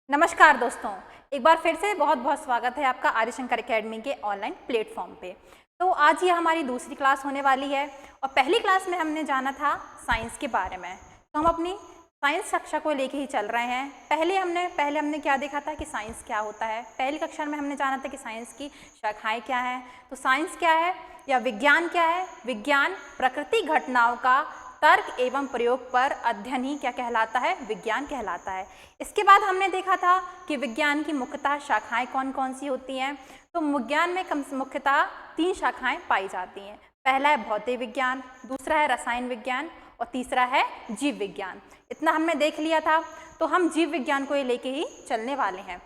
नमस्कार दोस्तों, एक बार फिर से बहुत बहुत स्वागत है आपका आर्य शंकर एकेडमी के ऑनलाइन प्लेटफॉर्म पे। तो आज ये हमारी दूसरी क्लास होने वाली है और पहली क्लास में हमने जाना था साइंस के बारे में। तो हम अपनी साइंस कक्षा को लेके ही चल रहे हैं। पहले हमने क्या देखा था कि साइंस क्या होता है। पहली कक्षा में हमने जाना था कि साइंस की शाखाएँ क्या हैं। तो साइंस क्या है या विज्ञान क्या है? विज्ञान प्रकृति घटनाओं का तर्क एवं प्रयोग पर अध्ययन ही क्या कहलाता है? विज्ञान कहलाता है। इसके बाद हमने देखा था कि विज्ञान की मुख्यतः शाखाएं कौन कौन सी होती हैं। तो विज्ञान में मुख्यतः 3 शाखाएं पाई जाती हैं। पहला है भौतिक विज्ञान, दूसरा है रसायन विज्ञान और तीसरा है जीव विज्ञान। इतना हमने देख लिया था। तो हम जीव विज्ञान को लेके ही चलने वाले हैं।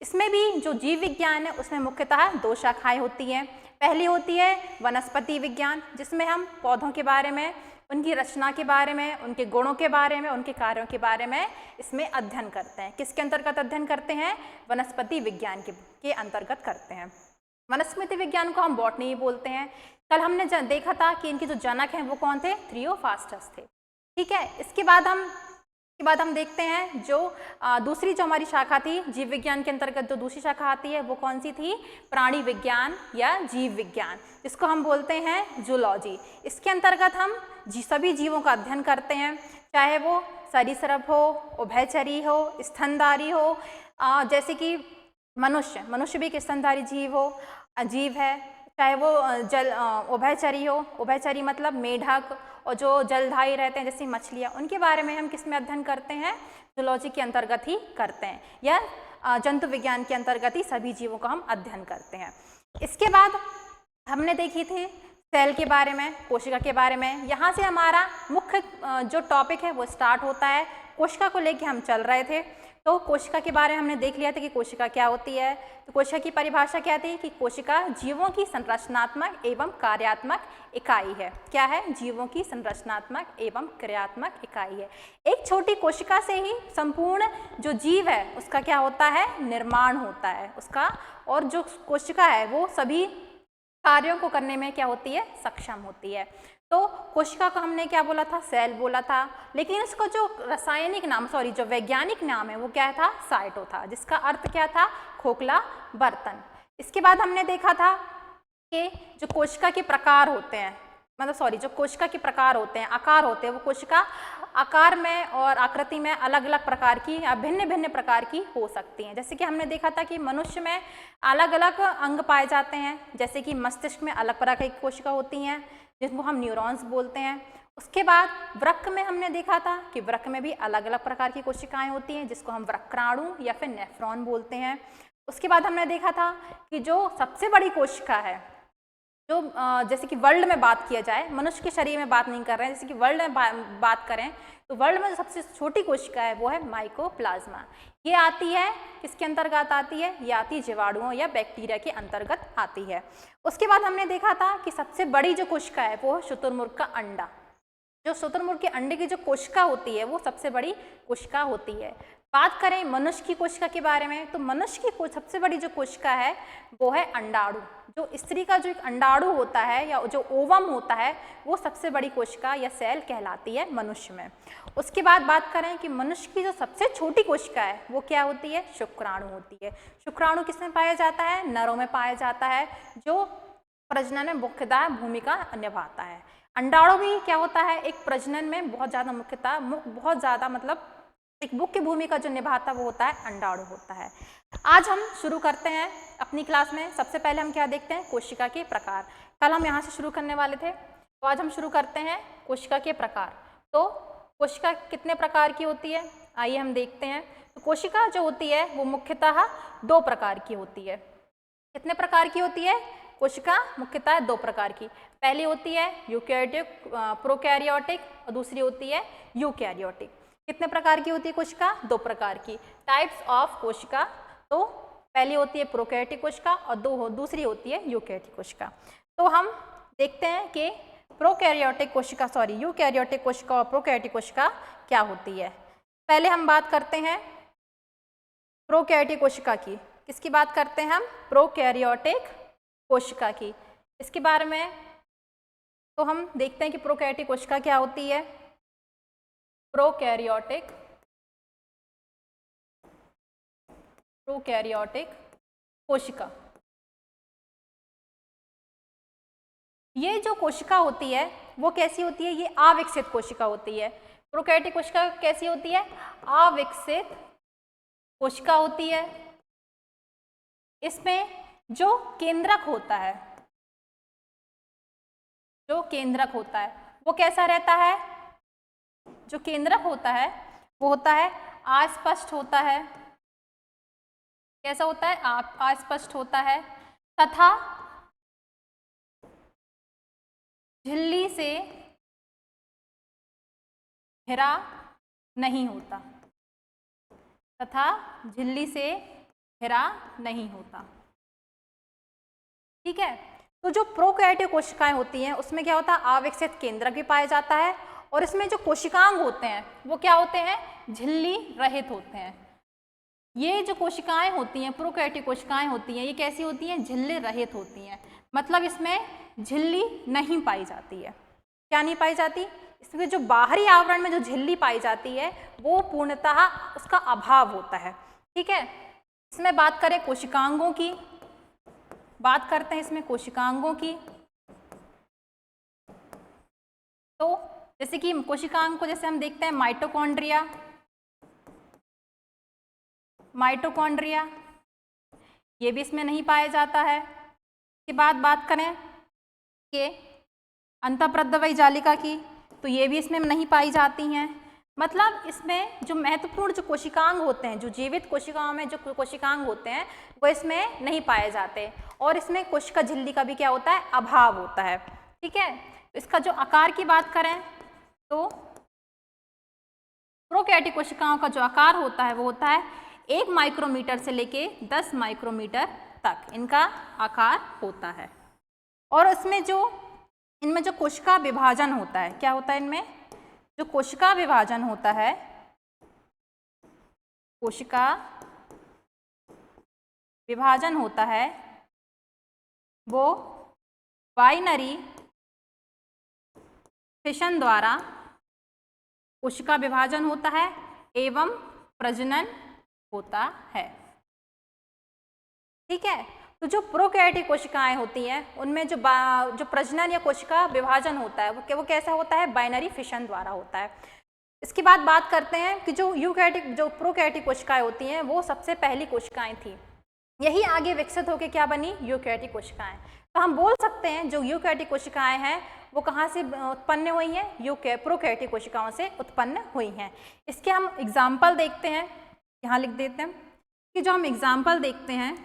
इसमें भी जो जीव विज्ञान है उसमें मुख्यतः 2 शाखाएं होती हैं। पहली होती है वनस्पति विज्ञान, जिसमें हम पौधों के बारे में, उनकी रचना के बारे में, उनके गुणों के बारे में, उनके कार्यों के बारे में इसमें अध्ययन करते हैं। किसके अंतर्गत अध्ययन करते हैं? वनस्पति विज्ञान के अंतर्गत करते हैं। वनस्पति विज्ञान को हम बॉटनी बोलते हैं। कल हमने देखा था कि इनके जो जनक हैं वो कौन थे? थ्रियोफास्टस थे। ठीक है। इसके बाद हम देखते हैं जो दूसरी जो हमारी शाखा थी जीव विज्ञान के अंतर्गत, जो दूसरी शाखा आती है वो कौन सी थी? प्राणी विज्ञान या जीव विज्ञान, जिसको हम बोलते हैं जूलॉजी। इसके अंतर्गत हम सभी जीवों का अध्ययन करते हैं, चाहे वो सरीसृप हो, उभयचरी हो, स्तनधारी हो। जैसे कि मनुष्य भी एक स्तनधारी जीव है, चाहे वो उभयचरी हो। उभयचरी मतलब मेढक और जो जलधारी रहते हैं जैसे मछलियाँ, उनके बारे में हम किस में अध्ययन करते हैं? जूलॉजी के अंतर्गत ही करते हैं, या जंतु विज्ञान के अंतर्गत ही सभी जीवों का हम अध्ययन करते हैं। इसके बाद हमने देखी थी सेल के बारे में, कोशिका के बारे में। यहाँ से हमारा मुख्य जो टॉपिक है वो स्टार्ट होता है। कोशिका को लेके हम चल रहे थे। तो कोशिका के बारे में हमने देख लिया था कि कोशिका क्या होती है। तो कोशिका की परिभाषा क्या थी कि कोशिका जीवों की संरचनात्मक एवं कार्यात्मक इकाई है। क्या है? जीवों की संरचनात्मक एवं क्रियात्मक इकाई है। एक छोटी कोशिका से ही संपूर्ण जो जीव है उसका क्या होता है? निर्माण होता है उसका। और जो कोशिका है वो सभी कार्यों को करने में क्या होती है? सक्षम होती है। तो कोशिका को हमने क्या बोला था? सेल बोला था। लेकिन इसको जो जो वैज्ञानिक नाम है वो क्या था? साइटो था, जिसका अर्थ क्या था? खोखला बर्तन। इसके बाद हमने देखा था कि जो कोशिका के प्रकार होते हैं, जो कोशिका के प्रकार होते हैं, आकार होते हैं, वो कोशिका आकार में और आकृति में अलग अलग प्रकार की या भिन्न भिन्न प्रकार की हो सकती हैं। जैसे कि हमने देखा था कि मनुष्य में अलग अलग अंग पाए जाते हैं, जैसे कि मस्तिष्क में अलग प्रकार की कोशिका होती हैं जिनको हम न्यूरॉन्स बोलते हैं। उसके बाद वृक्क में हमने देखा था कि वृक्क में भी अलग अलग प्रकार की कोशिकाएं होती हैं जिसको हम वृक्काणु या फिर नेफ्रॉन बोलते हैं। उसके बाद हमने देखा था कि जो सबसे बड़ी कोशिका है, जो जैसे कि वर्ल्ड में बात किया जाए, मनुष्य के शरीर में बात नहीं कर रहे हैं, जैसे कि वर्ल्ड में बात करें तो वर्ल्ड में जो सबसे छोटी कोशिका है वो है माइकोप्लाज्मा। ये आती है किसके अंतर्गत आती है? ये आती है जीवाणुओं या बैक्टीरिया के अंतर्गत आती है। उसके बाद हमने देखा था कि सबसे बड़ी जो कोशिका है वो है शुतुरमुर्ग का अंडा। जो शुतुरमुर्ग के अंडे की जो कोशिका होती है वो सबसे बड़ी कोशिका होती है। बात करें मनुष्य की कोशिका के बारे में, तो मनुष्य की सबसे बड़ी जो कोशिका है वो है अंडाणु। जो स्त्री का जो एक अंडाणु होता है या जो ओवम होता है वो सबसे बड़ी कोशिका या सेल कहलाती है मनुष्य में। उसके बाद बात करें कि मनुष्य की जो सबसे छोटी कोशिका है वो क्या होती है? शुक्राणु होती है। शुक्राणु किसमें पाया जाता है? नरों में पाया जाता है, जो प्रजनन में मुख्यतः भूमिका निभाता है। अंडाणु भी क्या होता है? एक प्रजनन में बहुत ज़्यादा मतलब एक मुख्य भूमिका जो निभाता वो होता है अंडाणु होता है। आज हम शुरू करते हैं अपनी क्लास में। सबसे पहले हम क्या देखते हैं? कोशिका के प्रकार। कल हम यहाँ से शुरू करने वाले थे, तो आज हम शुरू करते हैं कोशिका के प्रकार। तो कोशिका कितने प्रकार की होती है आइए हम देखते हैं। तो कोशिका जो होती है वो मुख्यतः 2 प्रकार की होती है। कितने प्रकार की होती है? कोशिका मुख्यतः 2 प्रकार की। पहली होती है प्रोकैरियोटिक और दूसरी होती है यूकैरियोटिक। कितने प्रकार की होती है कोशिका? 2 प्रकार की। टाइप्स ऑफ कोशिका, तो पहली होती है प्रोकैरियोटिक कोशिका और दूसरी होती है यूकैरियोटिक कोशिका। तो हम देखते हैं कि यूकैरियोटिक कोशिका और प्रोकैरियोटिक कोशिका क्या होती है। पहले हम बात करते हैं प्रोकैरियोटिक कोशिका की। किसकी बात करते हैं हम? प्रोकैरियोटिक कोशिका की। इसके बारे में तो हम देखते हैं कि प्रोकैरियोटिक कोशिका क्या होती है। प्रोकैरियोटिक प्रोकैरियोटिक कोशिका। ये जो कोशिका होती है वो कैसी होती है? ये अविकसित कोशिका होती है। प्रोकैरियोटिक कोशिका कैसी होती है? अविकसित कोशिका होती है। इसमें जो केंद्रक होता है, जो केंद्रक होता है वो कैसा रहता है? जो केंद्रक होता है वो होता है अस्पष्ट होता है। कैसा होता है? अस्पष्ट होता है तथा झिल्ली से घिरा नहीं होता, तथा झिल्ली से घिरा नहीं होता। ठीक है। तो जो प्रोकैरियोटिक कोशिकाएं होती हैं उसमें क्या होता है? अविकसित केंद्रक भी पाया जाता है और इसमें जो कोशिकांग होते हैं वो क्या होते हैं? झिल्ली रहित होते हैं। ये जो कोशिकाएं होती हैं, प्रोकैरियोटिक कोशिकाएं होती हैं, ये कैसी होती हैं? झिल्ली रहित होती हैं। मतलब इसमें झिल्ली नहीं पाई जाती है। क्या नहीं पाई जाती? इसमें जो बाहरी आवरण में जो झिल्ली पाई जाती है वो पूर्णतः उसका अभाव होता है। ठीक है। इसमें बात करें कोशिकांगों की, बात करते हैं इसमें कोशिकांगों की। तो जैसे कि कोशिकांग को जैसे हम देखते हैं माइटोकॉन्ड्रिया, माइटोकॉन्ड्रिया ये भी इसमें नहीं पाया जाता है। इसके बाद बात करें कि अंतःप्रद्रव्य जालिका की, तो ये भी इसमें नहीं पाई जाती हैं। मतलब इसमें जो महत्वपूर्ण जो कोशिकांग होते हैं, जो जीवित कोशिकाओं में जो कोशिकांग होते हैं वो इसमें नहीं पाए जाते और इसमें कोशिका झिल्ली का भी क्या होता है? अभाव होता है। ठीक है। इसका जो आकार की बात करें तो प्रोकैरियोटिक कोशिकाओं का जो आकार होता है वो होता है 1 माइक्रोमीटर से लेके 10 माइक्रोमीटर तक इनका आकार होता है। और इसमें जो इनमें जो कोशिका विभाजन होता है, क्या होता है इनमें? जो कोशिका विभाजन होता है, कोशिका विभाजन होता है वो बाइनरी फिशन द्वारा कोशिका विभाजन होता है एवं प्रजनन होता है। ठीक है। तो जो प्रोकैरियोटिक कोशिकाएं होती हैं उनमें जो प्रजनन या कोशिका विभाजन होता है वो कैसा होता है? बाइनरी फिशन द्वारा होता है। इसके बाद बात करते हैं कि जो यूकैरियोटिक जो प्रोकैरियोटिक कोशिकाएं होती हैं वो सबसे पहली कोशिकाएं थी, यही आगे विकसित होकर क्या बनी? यूकैरियोटिक कोशिकाएं। तो हम बोल सकते हैं जो यूकैरियोटिक कोशिकाएं हैं वो कहाँ से उत्पन्न हुई हैं? प्रोकैरियोटिक कोशिकाओं से उत्पन्न हुई हैं। इसके हम एग्जाम्पल देखते हैं, यहाँ लिख देते हैं कि जो हम एग्जाम्पल देखते हैं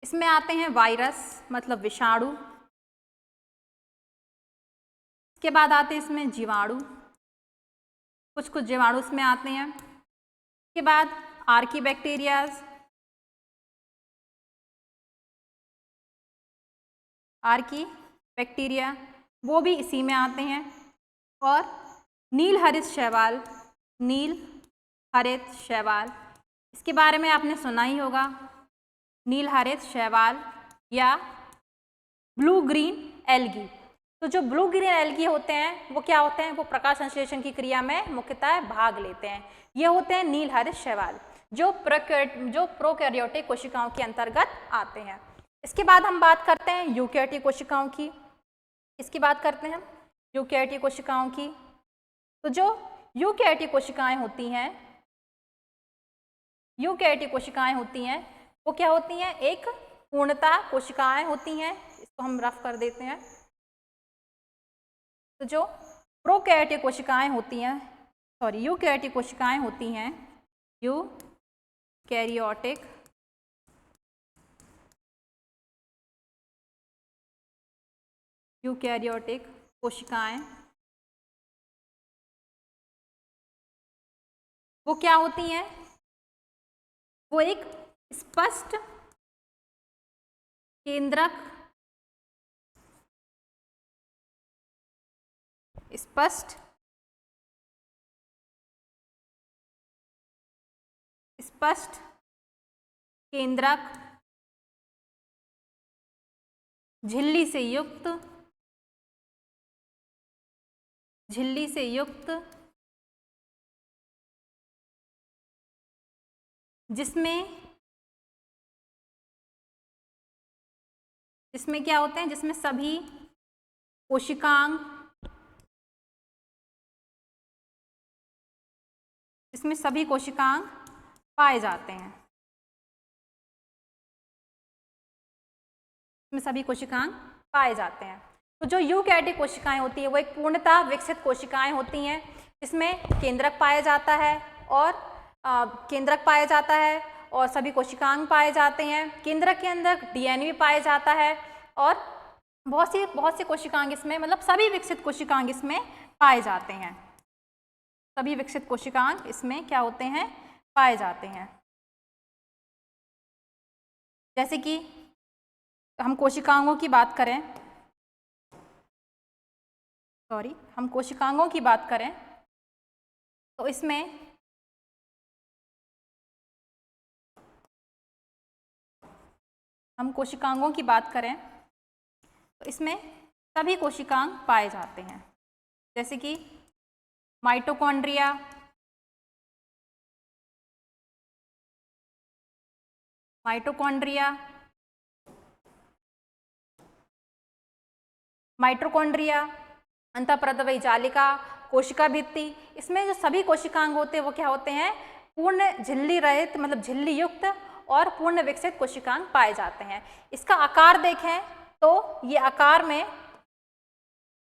इसमें आते हैं वायरस मतलब विषाणु, इसके बाद आते हैं इसमें जीवाणु, कुछ जीवाणु इसमें आते हैं। इसके बाद आर्कीबैक्टीरियाज, आर्कीबैक्टीरिया वो भी इसी में आते हैं। और नील हरित शैवाल, नील हरित शैवाल इसके बारे में आपने सुना ही होगा, नील हरित शैवाल या ब्लू ग्रीन एल्गी। तो जो ब्लू ग्रीन एल्गी होते हैं वो क्या होते हैं? वो प्रकाश संश्लेषण की क्रिया में मुख्यतः भाग लेते हैं। ये होते हैं नील हरित शैवाल जो प्रोकैरियोटिक कोशिकाओं के अंतर्गत आते हैं। इसके बाद हम बात करते हैं यूकैरियोटिक कोशिकाओं की। इसकी बात करते हैं यूकैरियोटिक कोशिकाओं की। तो जो यूकैरियोटिक कोशिकाएं होती हैं, यूकैरियोटिक कोशिकाएं होती हैं वो क्या होती हैं? एक पूर्णतः कोशिकाएं होती हैं। इसको हम रफ कर देते हैं। तो जो प्रोकैरियोटिक कोशिकाएं होती हैं, यूकैरियोटिक कोशिकाएं होती हैं, यूकैरियोटिक कोशिकाएं वो क्या होती हैं? वो एक स्पष्ट केंद्रक, स्पष्ट केंद्रक झिल्ली से युक्त जिसमें जिसमें क्या होते हैं, जिसमें सभी कोशिकांग, जिसमें सभी कोशिकांग पाए जाते हैं, इसमें सभी कोशिकांग पाए जाते हैं। तो जो यूकैरियोटिक कोशिकाएं होती है वो एक पूर्णतः विकसित कोशिकाएं होती हैं, जिसमें केंद्रक पाया जाता है और सभी कोशिकांग पाए जाते हैं। केंद्रक के अंदर डीएनए भी पाया जाता है और बहुत सी कोशिकांग इसमें, मतलब सभी विकसित कोशिकांग इसमें पाए जाते हैं। सभी विकसित कोशिकांग इसमें क्या होते हैं, पाए जाते हैं। जैसे कि हम कोशिकांगों की बात करें, हम कोशिकांगों की बात करें तो इसमें सभी कोशिकांग पाए जाते हैं। जैसे कि माइटोकॉन्ड्रिया, अंतःप्रद्रवी जालिका, कोशिका भित्ति, इसमें जो सभी कोशिकांग होते हैं वो क्या होते हैं, पूर्ण झिल्ली रहित, मतलब झिल्ली युक्त और पूर्ण विकसित कोशिकांग पाए जाते हैं। इसका आकार देखें तो ये आकार में,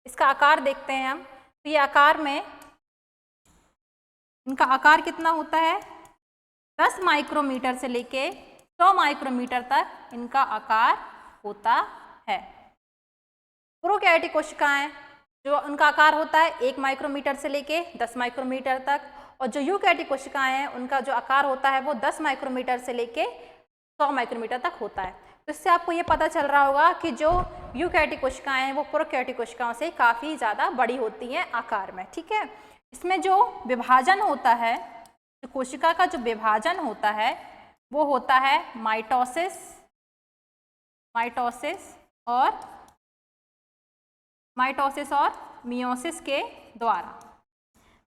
इसका आकार देखते हैं हम, तो ये आकार में इनका आकार कितना होता है, 10 माइक्रोमीटर से लेके 100 माइक्रोमीटर तक इनका आकार होता है। प्रोकैरियोटिक कोशिकाएं जो उनका आकार होता है 1 माइक्रोमीटर से लेके 10 माइक्रोमीटर तक, और जो यूकैरियोटिक कोशिकाएं हैं उनका जो आकार होता है वो 10 माइक्रोमीटर से लेके 100 माइक्रोमीटर तक होता है। तो इससे आपको ये पता चल रहा होगा कि जो यूकैरियोटिक कोशिकाएं हैं वो प्रोकैरियोटिक कोशिकाओं से काफ़ी ज़्यादा बड़ी होती हैं आकार में, ठीक है। इसमें जो विभाजन होता है, जो कोशिका का जो विभाजन होता है वो होता है माइटोसिस और मियोसिस के द्वारा।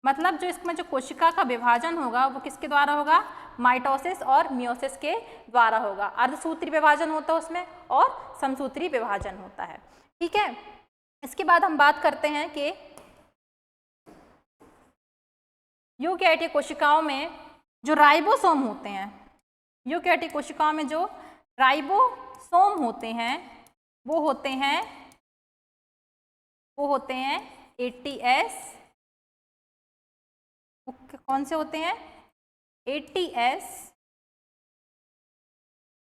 मतलब जो इसमें जो कोशिका का विभाजन होगा वो किसके द्वारा होगा, माइटोसिस और मियोसिस के द्वारा होगा। अर्धसूत्री विभाजन होता है उसमें और समसूत्री विभाजन होता है, ठीक है। इसके बाद हम बात करते हैं कि यूकैरियोटिक कोशिकाओं में जो राइबोसोम होते हैं, यूकैरियोटिक कोशिकाओं में जो राइबोसोम होते हैं वो होते हैं ATS, कौन से होते हैं,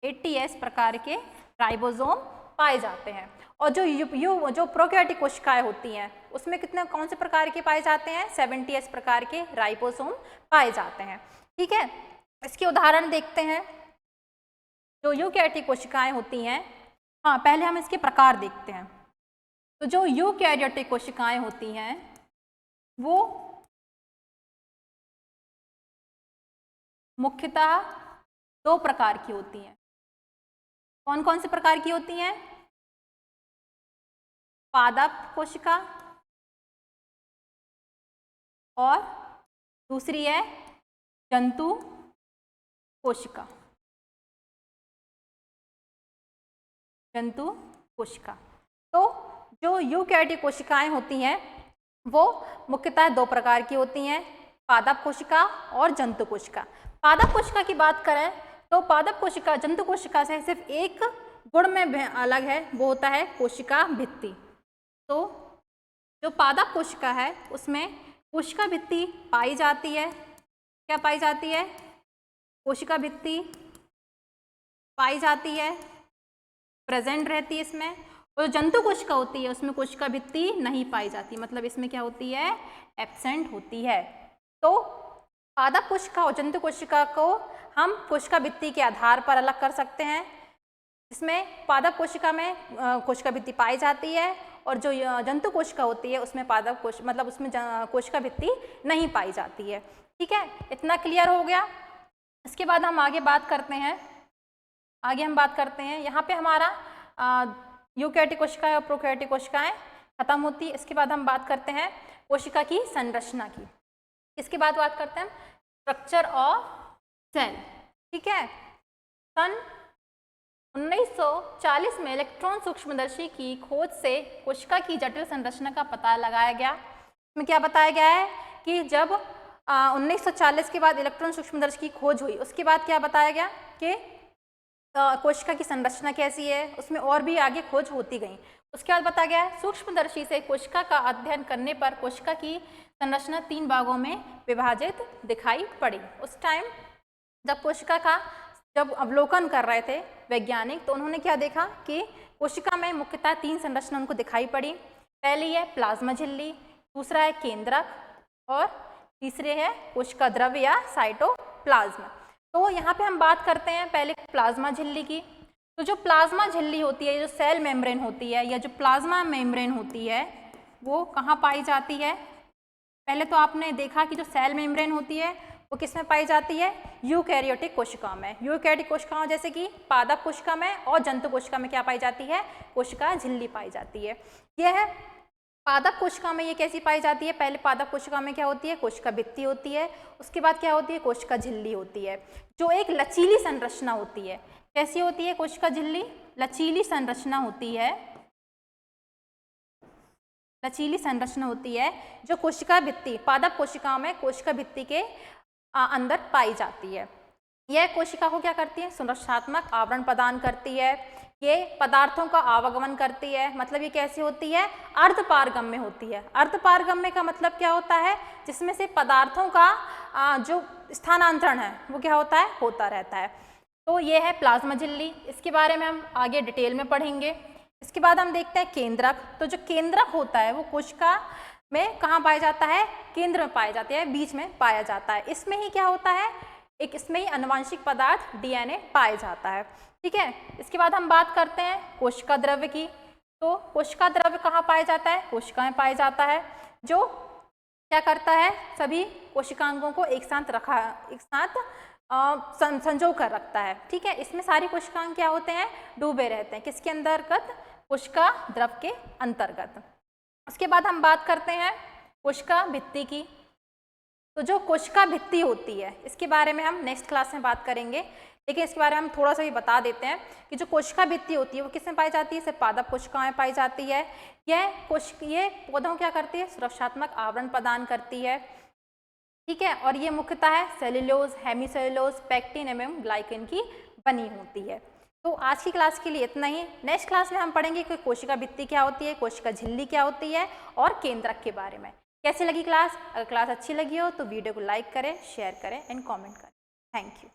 ATS प्रकार के राइबोसोम पाए जाते हैं। और जो प्रोकैरियोटिक कोशिकाएं होती हैं उसमें कौन से प्रकार के पाए जाते हैं, 70S प्रकार के राइबोसोम पाए जाते हैं, ठीक है। इसके उदाहरण देखते हैं। जो यूकैरियोटिक कोशिकाएं होती हैं, पहले हम इसके प्रकार देखते हैं। तो जो यूकैरियोटिक कोशिकाएं होती हैं वो मुख्यतः 2 प्रकार की होती हैं। कौन कौन से प्रकार की होती हैं, पादप कोशिका और दूसरी है जंतु कोशिका। तो जो यूकैरियोटिक कोशिकाएं होती हैं वो मुख्यतः 2 प्रकार की होती हैं, पादप कोशिका और जंतु कोशिका। पादप कोशिका की बात करें तो पादप कोशिका जंतु कोशिका से सिर्फ एक गुण में अलग है, वो होता है कोशिका भित्ति। तो जो पादप कोशिका है उसमें कोशिका भित्ति पाई जाती है। क्या पाई जाती है, कोशिका भित्ति पाई जाती है, प्रेजेंट रहती है इसमें। और जो जंतु कोशिका होती है उसमें कोशिका भित्ति नहीं पाई जाती, मतलब इसमें क्या होती है, एब्सेंट होती है। तो पादप कोशिका और जंतु कोशिका को हम कोशिका भित्ति के आधार पर अलग कर सकते हैं। इसमें पादप कोशिका में कोशिका भित्ति पाई जाती है और जो जंतु कोशिका होती है उसमें उसमें कोशिका भित्ति नहीं पाई जाती है, ठीक है। इतना क्लियर हो गया। इसके बाद हम आगे बात करते हैं, यहाँ पे हमारा यूकैरियोटिक कोशिकाएं और प्रोकैरियोटिक कोशिकाएं खत्म होती है। इसके बाद हम बात करते हैं कोशिका की संरचना की। इसके बाद बात करते हैं स्ट्रक्चर ऑफ सेल, ठीक है। 1940 में इलेक्ट्रॉन सूक्ष्मदर्शी की खोज से कोशिका की जटिल संरचना का पता लगाया गया। इसमें क्या बताया गया है कि जब 1940 के बाद इलेक्ट्रॉन सूक्ष्मदर्शी की खोज हुई, उसके बाद क्या बताया गया कि कोशिका की संरचना कैसी है, उसमें और भी आगे खोज होती गई। उसके बाद बताया गया है सूक्ष्मदर्शी से कोशिका का अध्ययन करने पर कोशिका की संरचना 3 भागों में विभाजित दिखाई पड़ी। उस टाइम जब कोशिका का जब अवलोकन कर रहे थे वैज्ञानिक, तो उन्होंने क्या देखा कि कोशिका में मुख्यतः 3 संरचना उनको दिखाई पड़ी। पहली है प्लाज्मा झिल्ली, दूसरा है केंद्रक और तीसरे है कोशिका द्रव्य या साइटोप्लाज्म। तो यहाँ पे हम बात करते हैं पहले प्लाज्मा झिल्ली की। तो जो प्लाज्मा झिल्ली होती है, जो सेल मेम्ब्रेन होती है या जो प्लाज्मा मेम्ब्रेन होती है, वो कहाँ पाई जाती है? पहले तो आपने देखा कि जो सेल मेम्ब्रेन होती है वो किस में पाई जाती है? यूकैरियोटिक कोशिकाओं में। यूकैरियोटिक कोशिकाओं जैसे कि पादप कोशिका में और जंतु कोशिका में क्या पाई जाती है? कोशिका झिल्ली पाई जाती है। यह है पादप कोशिका में। ये कैसी पाई जाती है? पहले पादप कोशिका में क्या होती है? कोशिका भित्ति होती है। उसके बाद क्या होती है? कोशिका झिल्ली होती है, जो एक लचीली संरचना होती है। कैसी होती है कोशिका झिल्ली? लचीली संरचना होती है। लचीली संरचना होती है जो कोशिका भित्ति, पादप कोशिकाओं में कोशिका भित्ति के अंदर पाई जाती है। यह कोशिका को क्या करती है? संरचनात्मक आवरण प्रदान करती है। ये पदार्थों का आवागमन करती है। मतलब ये कैसी होती है? अर्धपारगम्य होती है। अर्धपारगम्य का मतलब क्या होता है? जिसमें से पदार्थों का जो स्थानांतरण है वो क्या होता है? होता रहता है। तो ये है प्लाज्मा झिल्ली। इसके बारे में हम आगे डिटेल में पढ़ेंगे। इसके बाद हम देखते हैं केंद्रक। तो जो केंद्रक होता है वो कोशिका में कहाँ पाया जाता है? केंद्र में पाया जाता है, बीच में पाया जाता है। इसमें ही क्या होता है? इसमें ही आनुवंशिक पदार्थ डीएनए पाया जाता है। ठीक है। इसके बाद हम बात करते हैं कोशिका द्रव्य की। तो कोशिका द्रव्य कहाँ पाया जाता है? कोशिका में पाया जाता है, जो क्या करता है? सभी कोशिकांगों को एक साथ संजो कर रखता है। ठीक है। इसमें सारी कोशिकांग क्या होते हैं? डूबे रहते हैं। किसके अंतर्गत? कोशिका द्रव्य के अंतर्गत। उसके बाद हम बात करते हैं कोशिका भित्ति की। तो जो कोशिका भित्ति होती है इसके बारे में हम नेक्स्ट क्लास में बात करेंगे, लेकिन इसके बारे में हम थोड़ा सा भी बता देते हैं कि जो कोशिका भित्ति होती है वो किसमें पाई जाती है? सिर्फ पादप कोशिकाओं में पाई जाती है। ये पौधों क्या करती है? सुरक्षात्मक आवरण प्रदान करती है। ठीक है। और ये मुख्यतः है सेल्यूलोज, हेमीसेल्यूलोज, पैक्टिन एवं ग्लाइकन की बनी होती है। तो आज की क्लास के लिए इतना ही। नेक्स्ट क्लास में हम पढ़ेंगे कि कोशिका भित्ति क्या होती है, कोशिका झिल्ली क्या होती है और केंद्रक के बारे में। कैसी लगी क्लास? अगर क्लास अच्छी लगी हो तो वीडियो को लाइक करें, शेयर करें एंड कमेंट करें। Thank you.